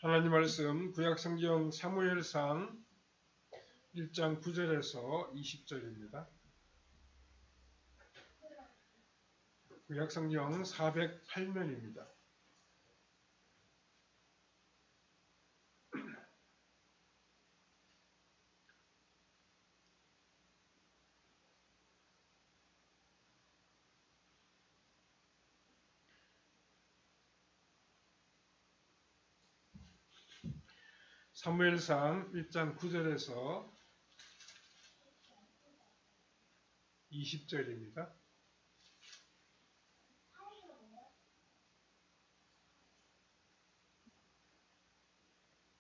하나님 말씀 구약성경 사무엘상 1장 9절에서 20절입니다. 구약성경 408면입니다. 사무엘상 1장 9절에서 20절입니다.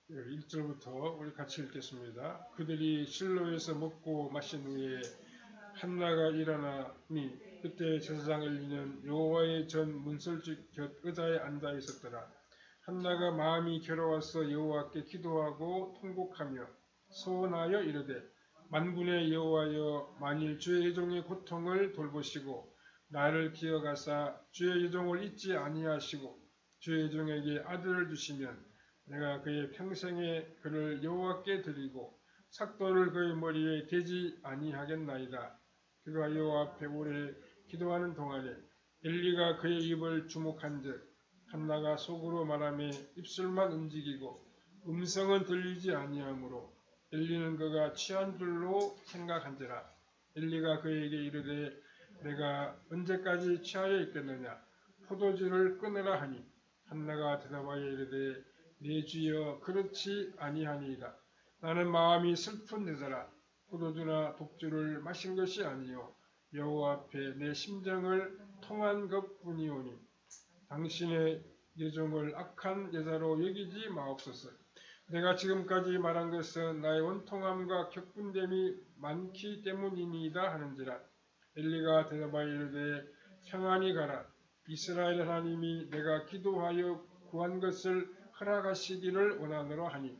1절부터 우리 같이 읽겠습니다. 그들이 실로에서 먹고 마신 후에 한나가 일어나니 그때 제사장 엘리는 여호와의 전 문설주 곁 의자에 앉아 있었더라. 한나가 마음이 괴로워서 여호와께 기도하고 통곡하며 소원하여 이르되 만군의 여호와여, 만일 주의 여종의 고통을 돌보시고 나를 기억하사 주의 여종을 잊지 아니하시고 주의 여종에게 아들을 주시면 내가 그의 평생에 그를 여호와께 드리고 삭도를 그의 머리에 대지 아니하겠나이다. 그가 여호와 앞에 오래 기도하는 동안에 엘리가 그의 입을 주목한즉 한나가 속으로 말하며 입술만 움직이고 음성은 들리지 아니하므로 엘리는 그가 취한 줄로 생각한지라. 엘리가 그에게 이르되 내가 언제까지 취하여 있겠느냐, 포도주를 끊으라 하니 한나가 대답하여 이르되 내 주여 그렇지 아니하니이다. 나는 마음이 슬픈 여자라. 포도주나 독주를 마신 것이 아니요 여호와 앞에 내 심정을 통한 것뿐이오니 당신의 여종을 악한 여자로 여기지 마옵소서. 내가 지금까지 말한 것은 나의 원통함과 격분됨이 많기 때문이니이다 하는지라. 엘리가 대답하여 이르되 평안히 가라. 이스라엘 하나님이 내가 기도하여 구한 것을 허락하시기를 원하노라 하니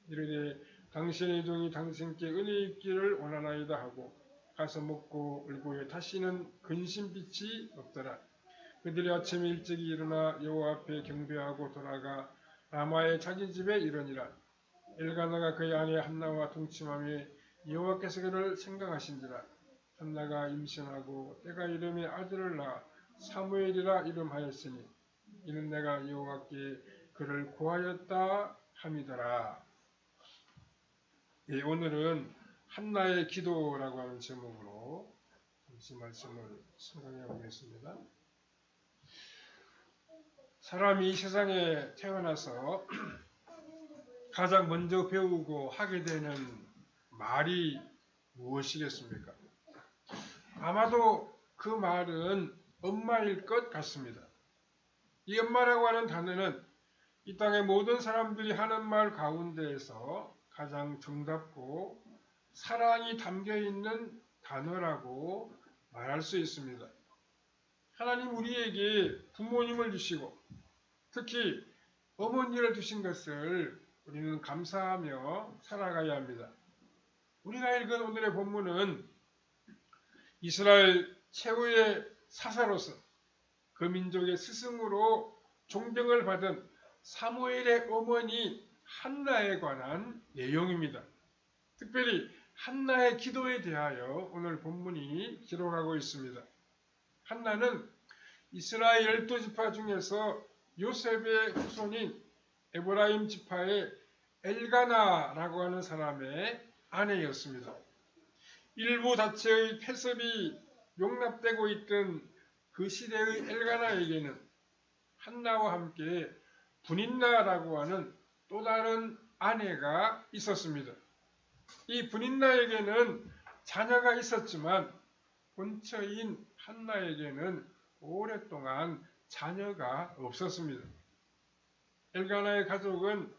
이르되 당신의 종이 당신께 은혜 있기를 원하나이다 하고 가서 먹고 얼굴에 다시는 근심빛이 없더라. 그들이 아침에 일찍 일어나 여호와 앞에 경배하고 돌아가 라마의 자기 집에 이르니라. 엘가나가 그의 아내 한나와 동침하며 여호와께서 그를 생각하신지라. 한나가 임신하고 때가 이름에 아들을 낳아 사무엘이라 이름하였으니 이는 내가 여호와께 그를 구하였다 함이더라. 오늘은 한나의 기도라고 하는 제목으로 잠시 말씀을 생각해 보겠습니다. 사람이 이 세상에 태어나서 가장 먼저 배우고 하게 되는 말이 무엇이겠습니까? 아마도 그 말은 엄마일 것 같습니다. 이 엄마라고 하는 단어는 이 땅의 모든 사람들이 하는 말 가운데에서 가장 정답고 사랑이 담겨있는 단어라고 말할 수 있습니다. 하나님 우리에게 부모님을 주시고 특히 어머니를 주신 것을 우리는 감사하며 살아가야 합니다. 우리가 읽은 오늘의 본문은 이스라엘 최후의 사사로서 그 민족의 스승으로 존경을 받은 사무엘의 어머니 한나에 관한 내용입니다. 특별히 한나의 기도에 대하여 오늘 본문이 기록하고 있습니다. 한나는 이스라엘 12지파 중에서 요셉의 후손인 에브라임 지파의 엘가나라고 하는 사람의 아내였습니다. 일부 다처의 폐습이 용납되고 있던 그 시대의 엘가나에게는 한나와 함께 분인나라고 하는 또 다른 아내가 있었습니다. 이 분인나에게는 자녀가 있었지만 본처인 한나에게는 오랫동안 자녀가 없었습니다. 엘가나의 가족은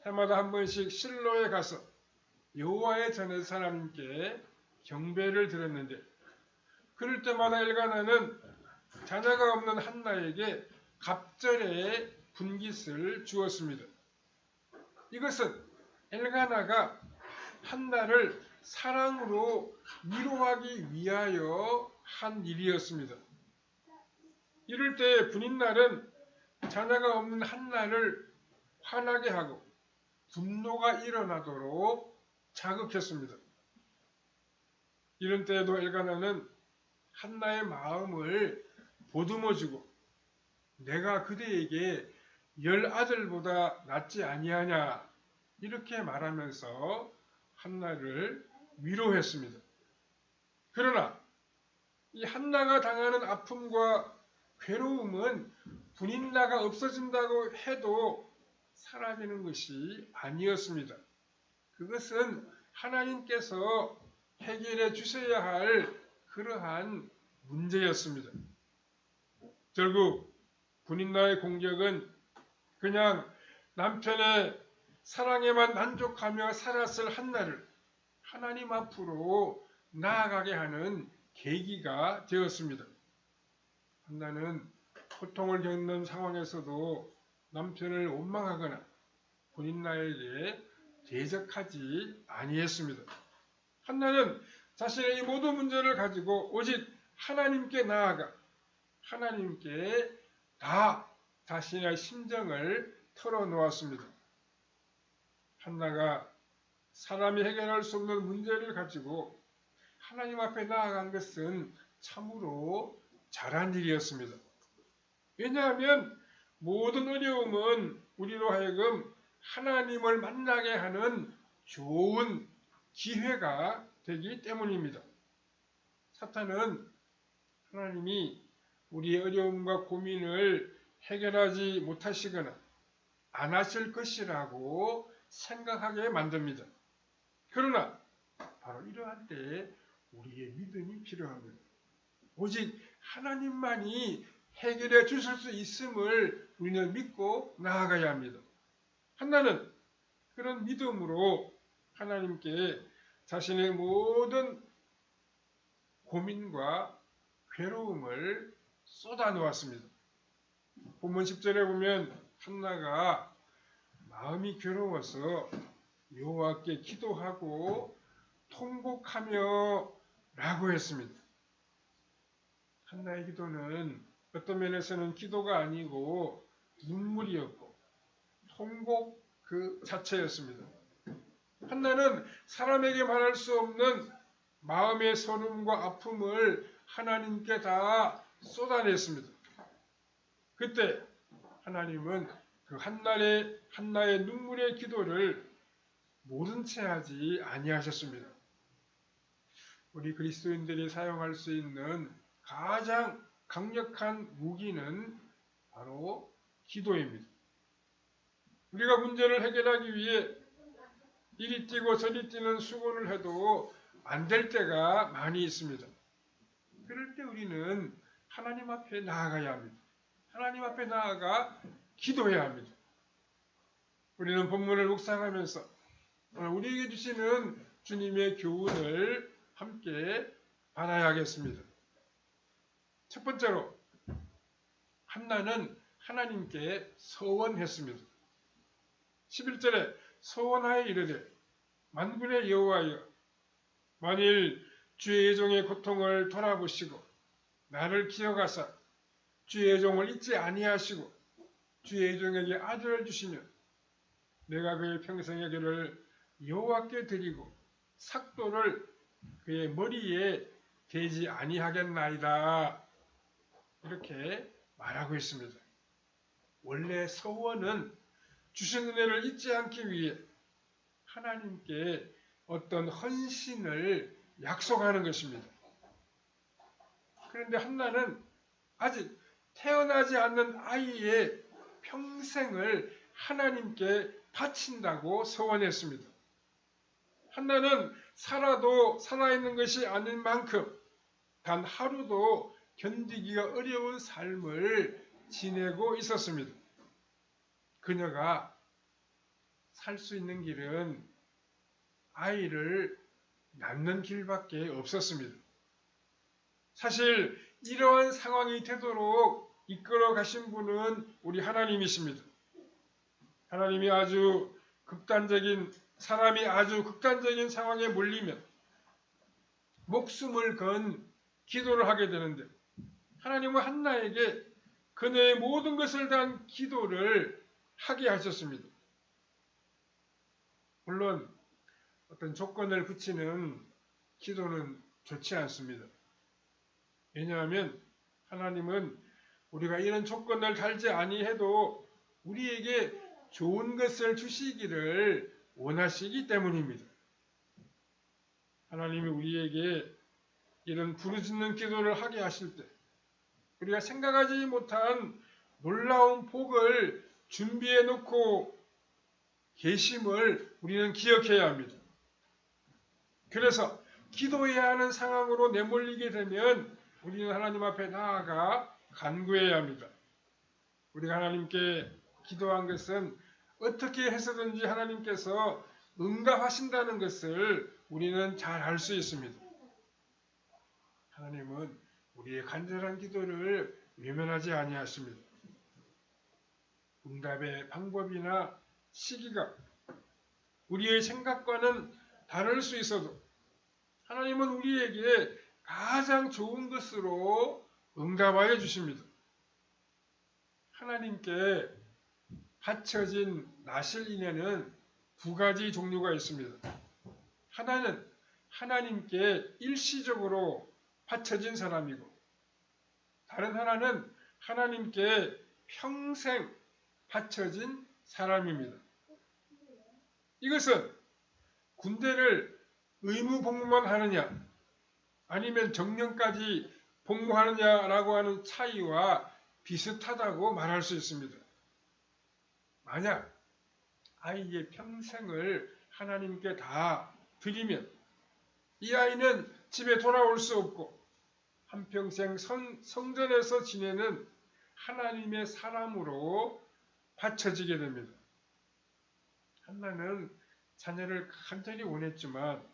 해마다 한 번씩 실로에 가서 여호와의 전에서 하나님께 경배를 드렸는데 그럴 때마다 엘가나는 자녀가 없는 한나에게 갑절의 분깃을 주었습니다. 이것은 엘가나가 한나를 사랑으로 위로하기 위하여 한 일이었습니다. 이럴 때 분인날은 자녀가 없는 한나를 화나게 하고 분노가 일어나도록 자극했습니다. 이런 때에도 엘가나는 한나의 마음을 보듬어주고 내가 그대에게 10아들보다 낫지 아니하냐 이렇게 말하면서 한나를 위로했습니다. 그러나 이 한나가 당하는 아픔과 괴로움은 분인나가 없어진다고 해도 사라지는 것이 아니었습니다. 그것은 하나님께서 해결해 주셔야 할 그러한 문제였습니다. 결국 분인나의 공격은 그냥 남편의 사랑에만 만족하며 살았을 한나를 하나님 앞으로 나아가게 하는 계기가 되었습니다. 한나는 고통을 겪는 상황에서도 남편을 원망하거나 분인나에게 대적하지 아니했습니다. 한나는 자신의 이 모든 문제를 가지고 오직 하나님께 나아가 하나님께 다 자신의 심정을 털어놓았습니다. 한나가 사람이 해결할 수 없는 문제를 가지고 하나님 앞에 나아간 것은 참으로 잘한 일이었습니다. 왜냐하면 모든 어려움은 우리로 하여금 하나님을 만나게 하는 좋은 기회가 되기 때문입니다. 사탄은 하나님이 우리의 어려움과 고민을 해결하지 못하시거나 안 하실 것이라고 생각하게 만듭니다. 그러나 바로 이러한 때에 우리의 믿음이 필요합니다. 오직 하나님만이 해결해 주실 수 있음을 우리는 믿고 나아가야 합니다. 한나는 그런 믿음으로 하나님께 자신의 모든 고민과 괴로움을 쏟아놓았습니다. 본문 10절에 보면 한나가 마음이 괴로워서 여호와께 기도하고 통곡하며 라고 했습니다. 한나의 기도는 어떤 면에서는 기도가 아니고 눈물이었고 통곡 그 자체였습니다. 한나는 사람에게 말할 수 없는 마음의 서름과 아픔을 하나님께 다 쏟아냈습니다. 그때 하나님은 그 한나의 눈물의 기도를 모른 채 하지 아니하셨습니다. 우리 그리스도인들이 사용할 수 있는 가장 강력한 무기는 바로 기도입니다. 우리가 문제를 해결하기 위해 이리 뛰고 저리 뛰는 수고를 해도 안 될 때가 많이 있습니다. 그럴 때 우리는 하나님 앞에 나아가야 합니다. 하나님 앞에 나아가 기도해야 합니다. 우리는 본문을 묵상하면서 우리에게 주시는 주님의 교훈을 함께 받아야겠습니다. 첫 번째로 한나는 하나님께 서원했습니다. 11절에 서원하여 이르되 만군의 여호와여 만일 주의 종의 고통을 돌아보시고 나를 기억하사 주의 종을 잊지 아니하시고 주의 종에게 아들을 주시면 내가 그의 평생의 길을 여호와께 드리고 삭도를 그의 머리에 대지 아니하겠나이다. 이렇게 말하고 있습니다. 원래 서원은 주신 은혜를 잊지 않기 위해 하나님께 어떤 헌신을 약속하는 것입니다. 그런데 한나는 아직 태어나지 않는 아이의 평생을 하나님께 바친다고 서원했습니다. 한나는 살아있는 것이 아닌 만큼 단 하루도 견디기가 어려운 삶을 지내고 있었습니다. 그녀가 살 수 있는 길은 아이를 낳는 길밖에 없었습니다. 사실 이러한 상황이 되도록 이끌어 가신 분은 우리 하나님이십니다. 하나님이 사람이 아주 극단적인 상황에 몰리면 목숨을 건 기도를 하게 되는데 하나님은 한나에게 그녀의 모든 것을 다한 기도를 하게 하셨습니다. 물론 어떤 조건을 붙이는 기도는 좋지 않습니다. 왜냐하면 하나님은 우리가 이런 조건을 달지 아니해도 우리에게 좋은 것을 주시기를 원하시기 때문입니다. 하나님이 우리에게 이런 부르짖는 기도를 하게 하실 때 우리가 생각하지 못한 놀라운 복을 준비해 놓고 계심을 우리는 기억해야 합니다. 그래서 기도해야 하는 상황으로 내몰리게 되면 우리는 하나님 앞에 나아가 간구해야 합니다. 우리가 하나님께 기도한 것은 어떻게 해서든지 하나님께서 응답하신다는 것을 우리는 잘 알 수 있습니다. 하나님은 우리의 간절한 기도를 외면하지 아니하십니다. 응답의 방법이나 시기가 우리의 생각과는 다를 수 있어도 하나님은 우리에게 가장 좋은 것으로 응답하여 주십니다. 하나님께 바쳐진 나실인에는 두 가지 종류가 있습니다. 하나는 하나님께 일시적으로 바쳐진 사람이고 다른 하나는 하나님께 평생 바쳐진 사람입니다. 이것은 군대를 의무 복무만 하느냐 아니면 정년까지 복무하느냐라고 하는 차이와 비슷하다고 말할 수 있습니다. 만약 아이의 평생을 하나님께 다 드리면 이 아이는 집에 돌아올 수 없고 한평생 성전에서 지내는 하나님의 사람으로 바쳐지게 됩니다. 한나는 자녀를 간절히 원했지만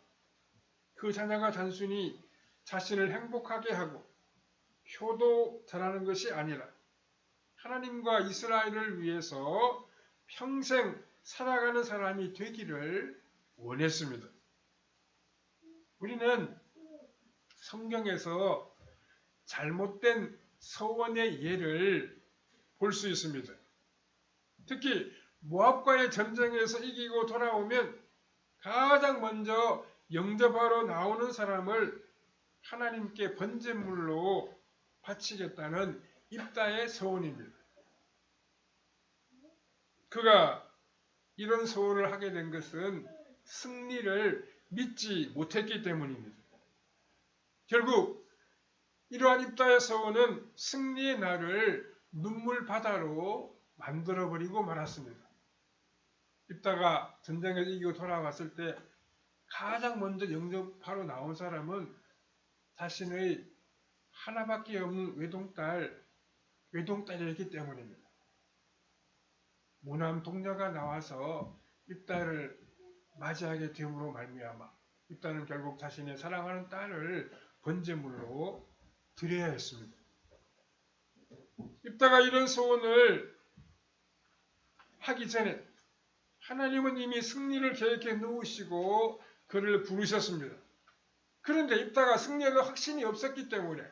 그 자녀가 단순히 자신을 행복하게 하고 효도 잘하는 것이 아니라 하나님과 이스라엘을 위해서 평생 살아가는 사람이 되기를 원했습니다. 우리는 성경에서 잘못된 서원의 예를 볼 수 있습니다. 특히 모압과의 전쟁에서 이기고 돌아오면 가장 먼저 영접하러 나오는 사람을 하나님께 번제물로 바치겠다는 입다의 서원입니다. 그가 이런 서원을 하게 된 것은 승리를 믿지 못했기 때문입니다. 결국 이러한 입다의 서원은 승리의 날을 눈물바다로 만들어버리고 말았습니다. 입다가 전쟁에서 이기고 돌아왔을 때 가장 먼저 영접하러 나온 사람은 자신의 하나밖에 없는 외동딸이었기 때문입니다. 무남 동료가 나와서 입다를 맞이하게 됨으로 말미암아 입다는 결국 자신의 사랑하는 딸을 번제물로 드려야 했습니다. 입다가 이런 소원을 하기 전에 하나님은 이미 승리를 계획해 놓으시고 그를 부르셨습니다. 그런데 입다가 승리의 확신이 없었기 때문에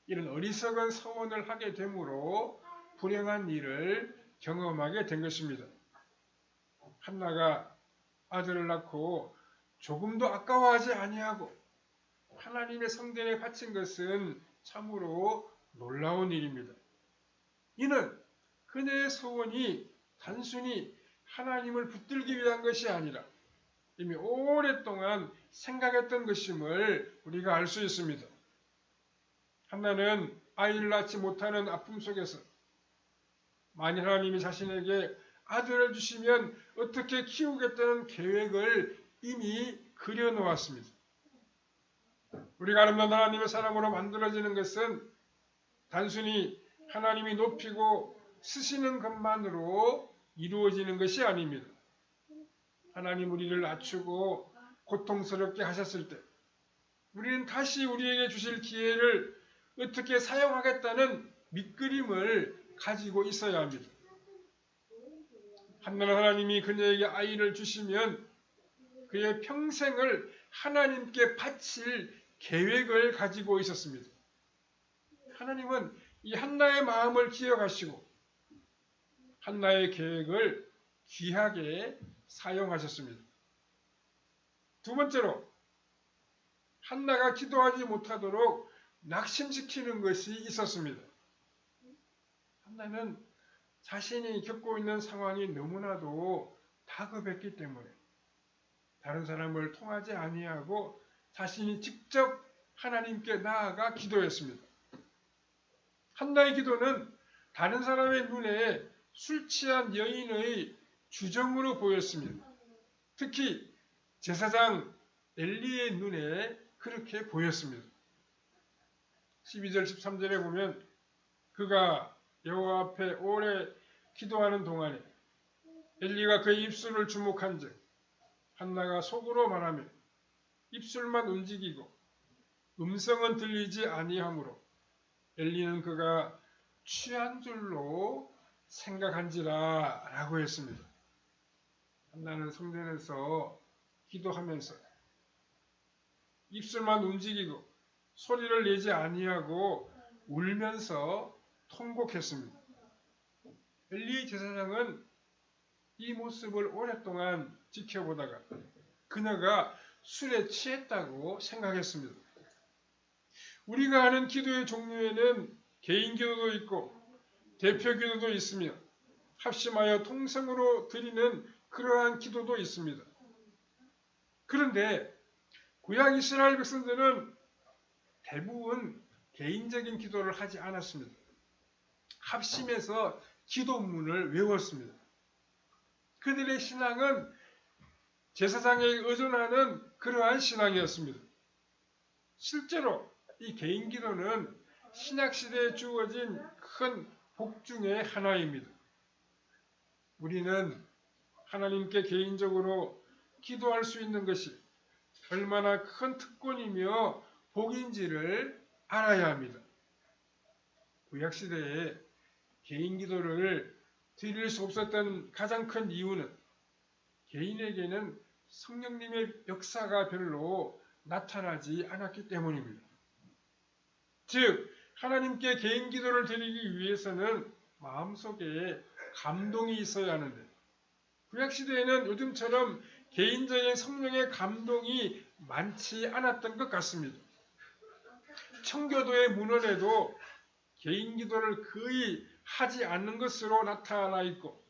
이런 어리석은 서원을 하게 되므로 불행한 일을 경험하게 된 것입니다. 한나가 아들을 낳고 조금도 아까워하지 아니하고 하나님의 성전에 바친 것은 참으로 놀라운 일입니다. 이는 그녀의 소원이 단순히 하나님을 붙들기 위한 것이 아니라 이미 오랫동안 생각했던 것임을 우리가 알 수 있습니다. 한나는 아이를 낳지 못하는 아픔 속에서 만일 하나님이 자신에게 아들을 주시면 어떻게 키우겠다는 계획을 이미 그려놓았습니다. 우리가 아름다운 하나님의 사람으로 만들어지는 것은 단순히 하나님이 높이고 쓰시는 것만으로 이루어지는 것이 아닙니다. 하나님 우리를 낮추고 고통스럽게 하셨을 때 우리는 다시 우리에게 주실 기회를 어떻게 사용하겠다는 밑그림을 가지고 있어야 합니다. 한나는 하나님이 그녀에게 아이를 주시면 그의 평생을 하나님께 바칠 계획을 가지고 있었습니다. 하나님은 이 한나의 마음을 기억하시고 한나의 계획을 귀하게 사용하셨습니다. 두 번째로 한나가 기도하지 못하도록 낙심시키는 것이 있었습니다. 한나는 자신이 겪고 있는 상황이 너무나도 다급했기 때문에 다른 사람을 통하지 아니하고 자신이 직접 하나님께 나아가 기도했습니다. 한나의 기도는 다른 사람의 눈에 술 취한 여인의 주정으로 보였습니다. 특히 제사장 엘리의 눈에 그렇게 보였습니다. 12절 13절에 보면 그가 여호와 앞에 오래 기도하는 동안에 엘리가 그의 입술을 주목한즉 한나가 속으로 말하며 입술만 움직이고 음성은 들리지 아니하므로 엘리는 그가 취한 줄로 생각한지라 라고 했습니다. 한나는 성전에서 기도하면서 입술만 움직이고 소리를 내지 아니하고 울면서 통곡했습니다. 엘리 제사장은 이 모습을 오랫동안 지켜보다가 그녀가 술에 취했다고 생각했습니다. 우리가 하는 기도의 종류에는 개인 기도도 있고 대표 기도도 있으며 합심하여 통성으로 드리는 그러한 기도도 있습니다. 그런데 구약 이스라엘 백성들은 대부분 개인적인 기도를 하지 않았습니다. 합심해서 기도문을 외웠습니다. 그들의 신앙은 제사장에 의존하는 그러한 신앙이었습니다. 실제로 이 개인 기도는 신약시대에 주어진 큰 복 중의 하나입니다. 우리는 하나님께 개인적으로 기도할 수 있는 것이 얼마나 큰 특권이며 복인지를 알아야 합니다. 구약시대에 개인 기도를 드릴 수 없었던 가장 큰 이유는 개인에게는 성령님의 역사가 별로 나타나지 않았기 때문입니다. 즉 하나님께 개인 기도를 드리기 위해서는 마음속에 감동이 있어야 하는데 구약시대에는 요즘처럼 개인적인 성령의 감동이 많지 않았던 것 같습니다. 청교도의 문헌에도 개인 기도를 거의 하지 않는 것으로 나타나 있고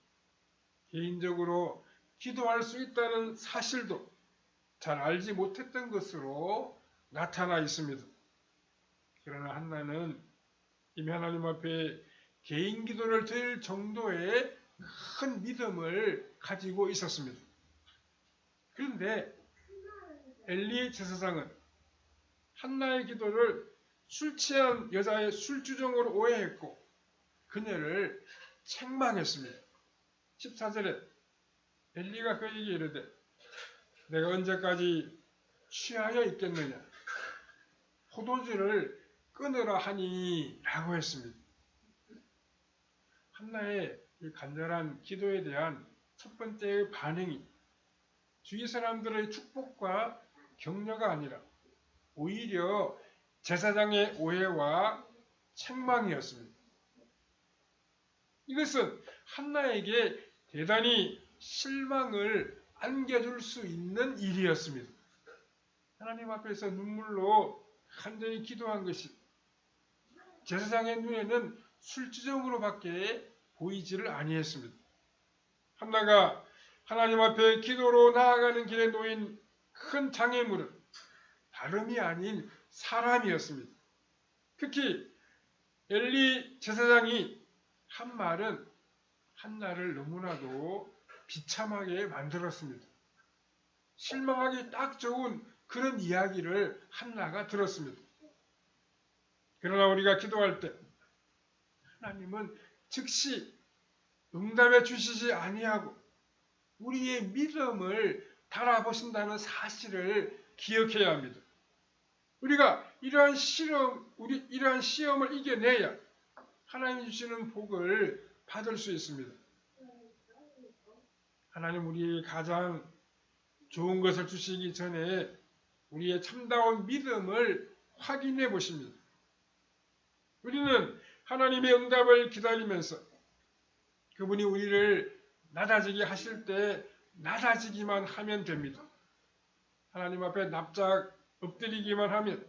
개인적으로 기도할 수 있다는 사실도 잘 알지 못했던 것으로 나타나 있습니다. 그러나 한나는 이미 하나님 앞에 개인 기도를 드릴 정도의 큰 믿음을 가지고 있었습니다. 그런데 엘리 제사장은 한나의 기도를 술 취한 여자의 술주정으로 오해했고 그녀를 책망했습니다. 14절에 엘리가 그에게 이르되 내가 언제까지 취하여 있겠느냐 포도주를 끊으라 하니 라고 했습니다. 한나의 이 간절한 기도에 대한 첫 번째의 반응이 주위 사람들의 축복과 격려가 아니라 오히려 제사장의 오해와 책망이었습니다. 이것은 한나에게 대단히 실망을 안겨줄 수 있는 일이었습니다. 하나님 앞에서 눈물로 간절히 기도한 것이 제사장의 눈에는 술주정으로밖에 보이지를 아니했습니다. 한나가 하나님 앞에 기도로 나아가는 길에 놓인 큰 장애물은 다름이 아닌 사람이었습니다. 특히 엘리 제사장이 한 말은 한나를 너무나도 비참하게 만들었습니다. 실망하기 딱 좋은 그런 이야기를 한나가 들었습니다. 그러나 우리가 기도할 때 하나님은 즉시 응답해 주시지 아니하고 우리의 믿음을 달아보신다는 사실을 기억해야 합니다. 우리가 이러한 시험을 이겨내야 하나님이 주시는 복을 받을 수 있습니다. 하나님 우리에게 가장 좋은 것을 주시기 전에 우리의 참다운 믿음을 확인해 보십니다. 우리는 하나님의 응답을 기다리면서 그분이 우리를 낮아지게 하실 때 낮아지기만 하면 됩니다. 하나님 앞에 납작 엎드리기만 하면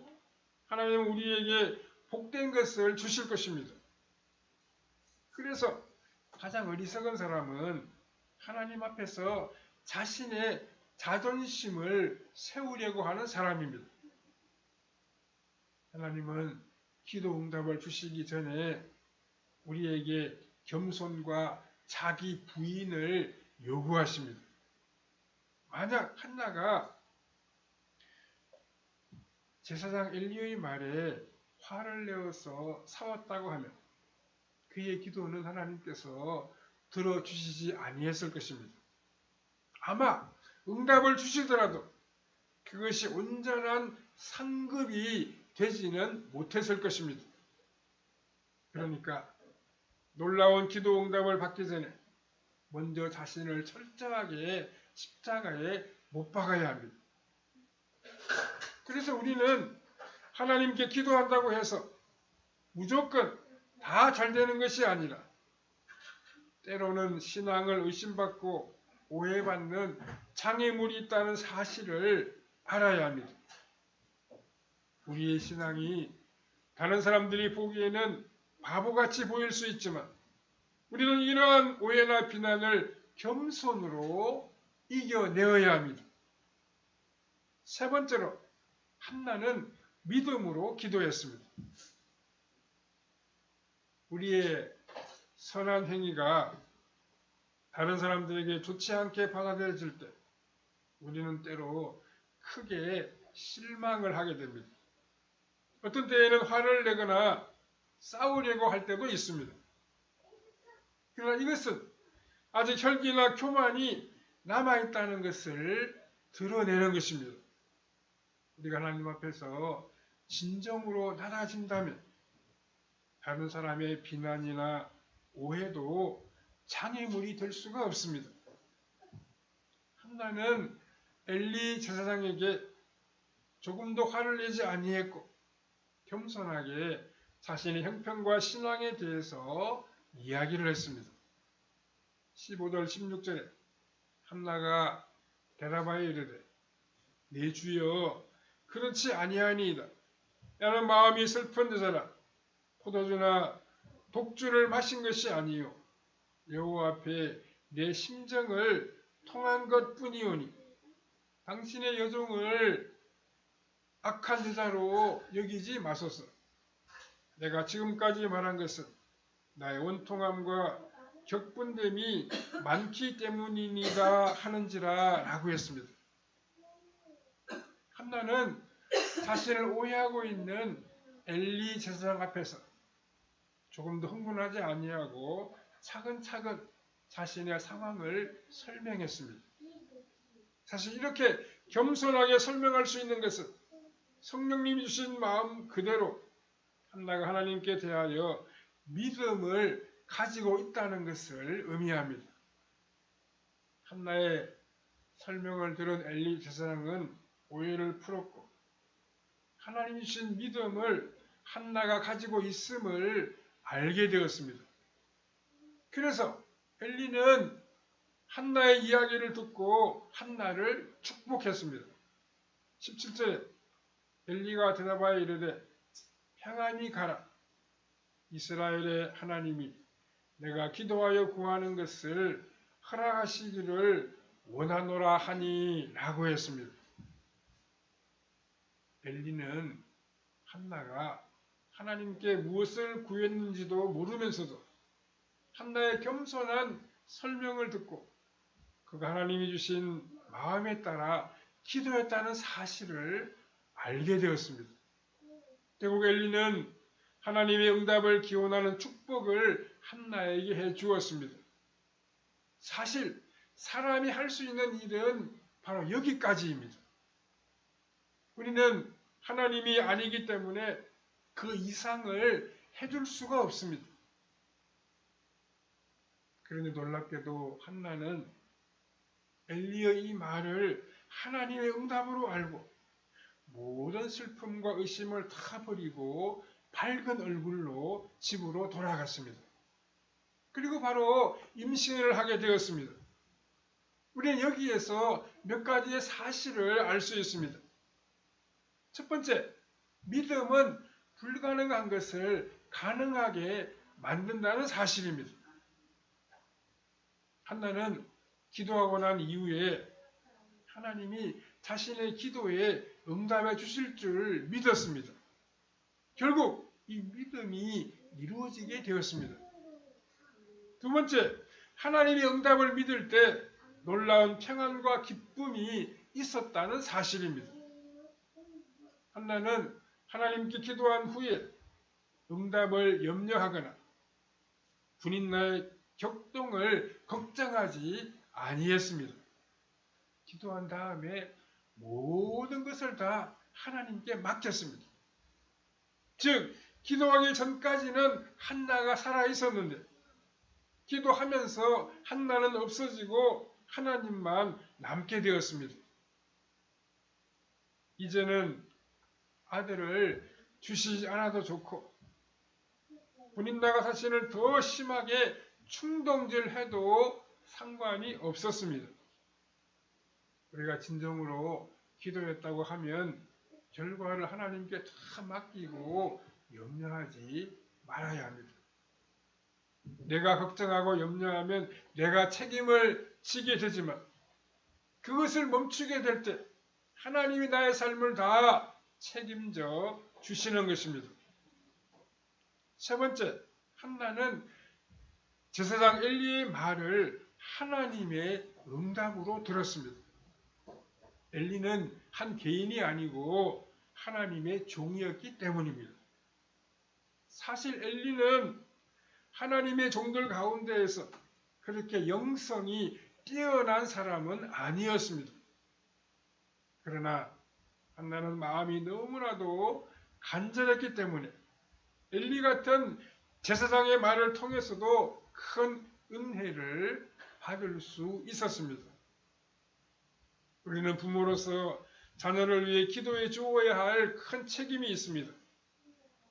하나님은 우리에게 복된 것을 주실 것입니다. 그래서 가장 어리석은 사람은 하나님 앞에서 자신의 자존심을 세우려고 하는 사람입니다. 하나님은 기도 응답을 주시기 전에 우리에게 겸손과 자기 부인을 요구하십니다. 만약 한나가 제사장 엘리의 말에 화를 내어서 싸웠다고 하면 그의 기도는 하나님께서 들어주시지 아니했을 것입니다. 아마 응답을 주시더라도 그것이 온전한 상급이 되지는 못했을 것입니다. 그러니까 놀라운 기도 응답을 받기 전에 먼저 자신을 철저하게 십자가에 못 박아야 합니다. 그래서 우리는 하나님께 기도한다고 해서 무조건 다 잘 되는 것이 아니라 때로는 신앙을 의심받고 오해받는 장애물이 있다는 사실을 알아야 합니다. 우리의 신앙이 다른 사람들이 보기에는 바보같이 보일 수 있지만 우리는 이러한 오해나 비난을 겸손으로 이겨내어야 합니다. 세 번째로 한나는 믿음으로 기도했습니다. 우리의 선한 행위가 다른 사람들에게 좋지 않게 받아들여질 때 우리는 때로 크게 실망을 하게 됩니다. 어떤 때에는 화를 내거나 싸우려고 할 때도 있습니다. 그러나 이것은 아직 혈기나 교만이 남아있다는 것을 드러내는 것입니다. 우리가 하나님 앞에서 진정으로 낮아진다면 다른 사람의 비난이나 오해도 장애물이 될 수가 없습니다. 한나는 엘리 제사장에게 조금도 화를 내지 아니했고 겸손하게 자신의 형편과 신앙에 대해서 이야기를 했습니다. 15절 16절에 한나가 대답하여 이르되 내 주여 그렇지 아니하니이다. 나는 마음이 슬픈 여자라 포도주나 독주를 마신 것이 아니요 여호와 앞에 내 심정을 통한 것뿐이오니 당신의 여종을 악한 여자로 여기지 마소서. 내가 지금까지 말한 것은 나의 원통함과 격분됨이 많기 때문이니라 하는지라 라고 했습니다. 한나는 자신을 오해하고 있는 엘리 제사장 앞에서 조금도 흥분하지 아니하고 차근차근 자신의 상황을 설명했습니다. 사실 이렇게 겸손하게 설명할 수 있는 것은 성령님이 주신 마음 그대로 한나가 하나님께 대하여 믿음을 가지고 있다는 것을 의미합니다. 한나의 설명을 들은 엘리 제사장은 오해를 풀었고 하나님이 주신 믿음을 한나가 가지고 있음을 알게 되었습니다. 그래서 엘리는 한나의 이야기를 듣고 한나를 축복했습니다. 17절에 엘리가 대답하여 이르되 평안히 가라. 이스라엘의 하나님이 내가 기도하여 구하는 것을 허락하시기를 원하노라 하니 라고 했습니다. 엘리는 한나가 하나님께 무엇을 구했는지도 모르면서도 한나의 겸손한 설명을 듣고 그가 하나님이 주신 마음에 따라 기도했다는 사실을 알게 되었습니다. 결국 엘리는 하나님의 응답을 기원하는 축복을 한나에게 해 주었습니다. 사실 사람이 할 수 있는 일은 바로 여기까지입니다. 우리는 하나님이 아니기 때문에 그 이상을 해줄 수가 없습니다. 그런데 놀랍게도 한나는 엘리의 이 말을 하나님의 응답으로 알고 모든 슬픔과 의심을 다 버리고 밝은 얼굴로 집으로 돌아갔습니다. 그리고 바로 임신을 하게 되었습니다. 우리는 여기에서 몇 가지의 사실을 알 수 있습니다. 첫 번째, 믿음은 불가능한 것을 가능하게 만든다는 사실입니다. 한나는 기도하고 난 이후에 하나님이 자신의 기도에 응답해 주실 줄 믿었습니다. 결국 이 믿음이 이루어지게 되었습니다. 두 번째, 하나님의 응답을 믿을 때 놀라운 평안과 기쁨이 있었다는 사실입니다. 한나는 하나님께 기도한 후에 응답을 염려하거나 군인나의 격동을 걱정하지 아니했습니다. 기도한 다음에 모든 것을 다 하나님께 맡겼습니다. 즉, 기도하기 전까지는 한나가 살아 있었는데 기도하면서 한나는 없어지고 하나님만 남게 되었습니다. 이제는 아들을 주시지 않아도 좋고 군인나가 자신을 더 심하게 충동질해도 상관이 없었습니다. 우리가 진정으로 기도했다고 하면 결과를 하나님께 다 맡기고 염려하지 말아야 합니다. 내가 걱정하고 염려하면 내가 책임을 지게 되지만 그것을 멈추게 될 때 하나님이 나의 삶을 다 책임져 주시는 것입니다. 세 번째, 한나는 제사장 엘리의 말을 하나님의 응답으로 들었습니다. 엘리는 한 개인이 아니고 하나님의 종이었기 때문입니다. 사실 엘리는 하나님의 종들 가운데에서 그렇게 영성이 뛰어난 사람은 아니었습니다. 그러나 한나는 마음이 너무나도 간절했기 때문에 엘리 같은 제사장의 말을 통해서도 큰 은혜를 받을 수 있었습니다. 우리는 부모로서 자녀를 위해 기도해 주어야 할 큰 책임이 있습니다.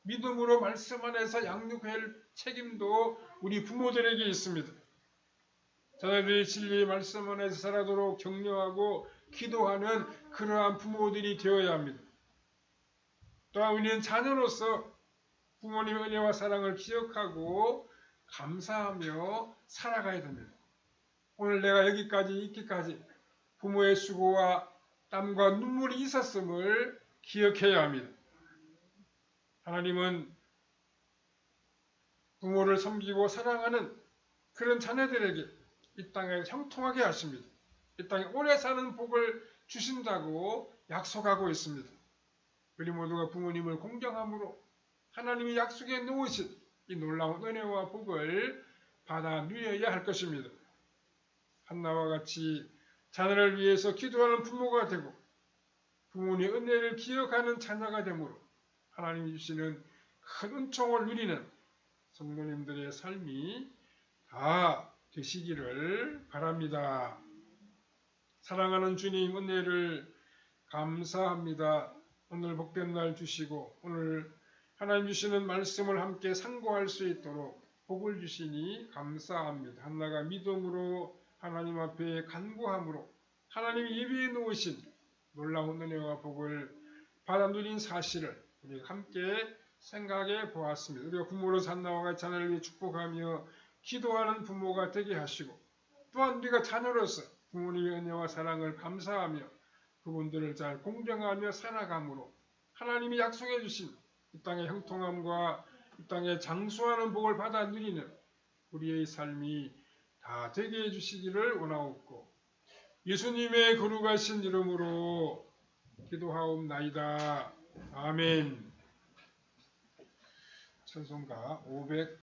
믿음으로 말씀 안에서 양육할 책임도 우리 부모들에게 있습니다. 자녀들이 진리의 말씀 안에서 살아도록 격려하고 기도하는 그러한 부모들이 되어야 합니다. 또한 우리는 자녀로서 부모님의 은혜와 사랑을 기억하고 감사하며 살아가야 됩니다. 오늘 내가 여기까지 있기까지 부모의 수고와 땀과 눈물이 있었음을 기억해야 합니다. 하나님은 부모를 섬기고 사랑하는 그런 자녀들에게 이 땅에 형통하게 하십니다. 이 땅에 오래 사는 복을 주신다고 약속하고 있습니다. 우리 모두가 부모님을 공경함으로 하나님이 약속해 놓으신 이 놀라운 은혜와 복을 받아 누려야 할 것입니다. 한나와 같이 자녀를 위해서 기도하는 부모가 되고 부모님의 은혜를 기억하는 자녀가 되므로 하나님이 주시는 큰 은총을 누리는 성도님들의 삶이 다 되시기를 바랍니다. 사랑하는 주님, 은혜를 감사합니다. 오늘 복된 날 주시고 오늘 하나님 주시는 말씀을 함께 상고할 수 있도록 복을 주시니 감사합니다. 한나가 믿음으로 하나님 앞에 간구함으로 하나님이 예비해 놓으신 놀라운 은혜와 복을 받아 누린 사실을 우리가 함께 생각해 보았습니다. 우리가 부모로서 한나와 같이 자녀를 위해 축복하며 기도하는 부모가 되게 하시고 또한 우리가 자녀로서 부모님의 은혜와 사랑을 감사하며 그분들을 잘 공경하며 살아감으로 하나님이 약속해 주신 이 땅의 형통함과 이 땅에 장수하는 복을 받아 누리는 우리의 삶이 다 되게 해주시기를 원하옵고 예수님의 거룩하신 이름으로 기도하옵나이다. 아멘. 찬송가 500